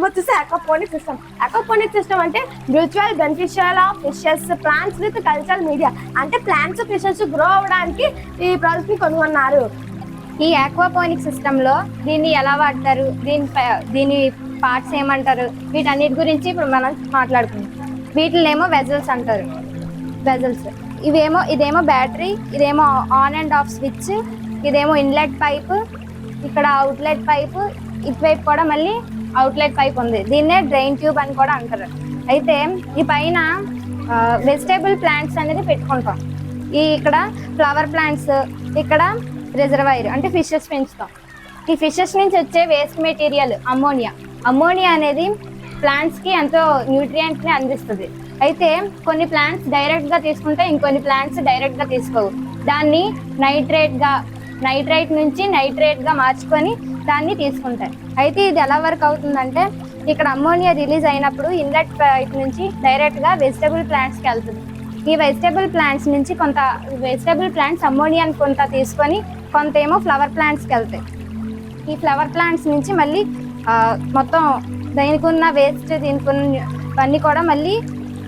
వచ్చేసి aquaponics system. aquaponics system అంటే mutual beneficial of fishes plants with cultural media. అంటే plants fishes grow అవడానికి ఈ ప్రాజెక్ట్ ని కనుగొన్నారు. ఈ ఆక్వాపోనిక్ సిస్టమ్ లో దీన్ని ఎలా వాడతారు, దీని పార్ట్స్ ఏమంటారు, వీటన్నిటి గురించి ఇప్పుడు మనం మాట్లాడుకుందాం. వీటినేమో వెజల్స్ అంటారు. వెజల్స్ ఇదేమో బ్యాటరీ, ఇదేమో ఆన్ అండ్ ఆఫ్ స్విచ్, ఇదేమో ఇన్లెట్ పైప్, ఇక్కడ అవుట్లెట్ పైప్, ఇటువైపు కూడా మళ్ళీ అవుట్లెట్ పైప్ ఉంది. దీన్నే డ్రైన్ ట్యూబ్ అని కూడా అంటారు. అయితే ఈ పైన వెజిటేబుల్ ప్లాంట్స్ అనేది పెట్టుకుంటాం. ఇక్కడ ఫ్లవర్ ప్లాంట్స్, ఇక్కడ రిజర్వాయర్ అంటే ఫిషెస్ పెంచుతాం. ఈ ఫిషెస్ నుంచి వచ్చే వేస్ట్ మెటీరియల్ అమ్మోనియా అనేది ప్లాంట్స్ కి ఎంతో న్యూట్రియంట్స్ ని అందిస్తుంది. అయితే కొన్ని ప్లాంట్స్ డైరెక్ట్ గా తీసుకుంటే ఇంకొన్ని ప్లాంట్స్ డైరెక్ట్ గా తీసుకోవు. దాన్ని నైట్రేట్ నుంచి నైట్రేట్ గా మార్చుకొని దాన్ని తీసుకుంటాయి. అయితే ఇది ఎలా వర్క్ అవుతుందంటే, ఇక్కడ అమ్మోనియా రిలీజ్ అయినప్పుడు ఇన్లెట్ పైప్ నుంచి డైరెక్ట్ గా వెజిటబుల్ ప్లాంట్స్ కి వెళ్తుంది. ఈ వెజిటబుల్ ప్లాంట్స్ నుంచి కొంత వెజిటబుల్ ప్లాంట్స్ అమ్మోనియాని కొంత తీసుకొని కొంత ఏమో ఫ్లవర్ ప్లాంట్స్కి వెళ్తాయి. ఈ ఫ్లవర్ ప్లాంట్స్ నుంచి మళ్ళీ మొత్తం దీనికి ఉన్న వేస్ట్, దీనికి ఉన్న ఇవన్నీ కూడా మళ్ళీ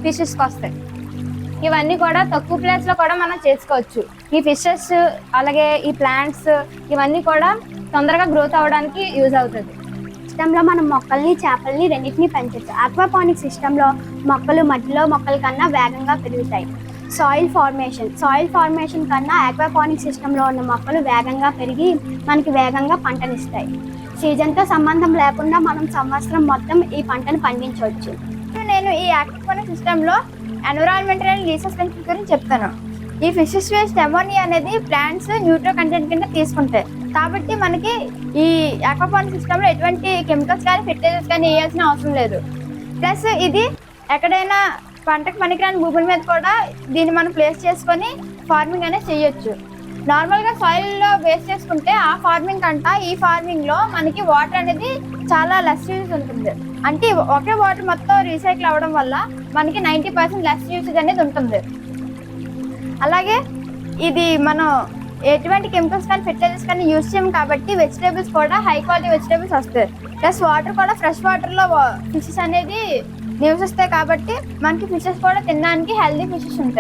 ఫిషెస్కి వస్తాయి. ఇవన్నీ కూడా తక్కువ ప్లేస్లో కూడా మనం చేసుకోవచ్చు. ఈ ఫిషెస్ అలాగే ఈ ప్లాంట్స్ ఇవన్నీ కూడా తొందరగా గ్రోత్ అవ్వడానికి యూజ్ అవుతుంది. సిస్టంలో మనం మొక్కల్ని, చేపల్ని రెండింటినీ పెంచవచ్చు. ఆక్వాపానిక్ సిస్టంలో మొక్కలు మట్టిలో మొక్కల కన్నా వేగంగా పెరుగుతాయి. సాయిల్ ఫార్మేషన్ కన్నా ఆక్వాపానిక్ సిస్టంలో ఉన్న మొక్కలు వేగంగా పెరిగి మనకి వేగంగా పంటనిస్తాయి. సీజన్తో సంబంధం లేకుండా మనం సంవత్సరం మొత్తం ఈ పంటను పండించవచ్చు. నేను ఈ ఆక్వాపానిక్ సిస్టంలో ఎన్విరాన్మెంటల్ అండ్ రీసోర్స్ గురించి చెప్తాను. ఈ ఫిషెస్ వేస్ట్ అమోనియా అనేది ప్లాంట్స్ న్యూట్రో కంటెంట్ కింద తీసుకుంటాయి. కాబట్టి మనకి ఈ ఆక్వాపానిక్ సిస్టంలో ఎటువంటి కెమికల్స్ కానీ ఫెర్టిలైజర్స్ కానీ వేయాల్సిన అవసరం లేదు. ప్లస్ ఇది ఎక్కడైనా పంటకు పనికిరాని భూముల మీద కూడా దీన్ని మనం ప్లేస్ చేసుకొని ఫార్మింగ్ అనేది చేయొచ్చు. నార్మల్గా సాయిల్లో వేస్ట్ చేసుకుంటే ఆ ఫార్మింగ్ కంట ఈ ఫార్మింగ్లో మనకి వాటర్ అనేది చాలా లెస్ యూజ్ ఉంటుంది. అంటే ఒకే వాటర్ మొత్తం రీసైకిల్ అవ్వడం వల్ల మనకి 90% లెస్ యూసేజ్ అనేది ఉంటుంది. అలాగే ఇది మనం ఎటువంటి కెమికల్స్ కానీ ఫెర్టిలైజర్స్ కానీ యూజ్ చేయము కాబట్టి వెజిటేబుల్స్ కూడా హై క్వాలిటీ వెజిటేబుల్స్ వస్తాయి. ప్లస్ వాటర్ కూడా ఫ్రెష్ వాటర్లో ఫిషెస్ అనేది నివసిస్తాయి కాబట్టి మనకి ఫిషెస్ కూడా తినడానికి హెల్దీ ఫిషెస్ ఉంటాయి.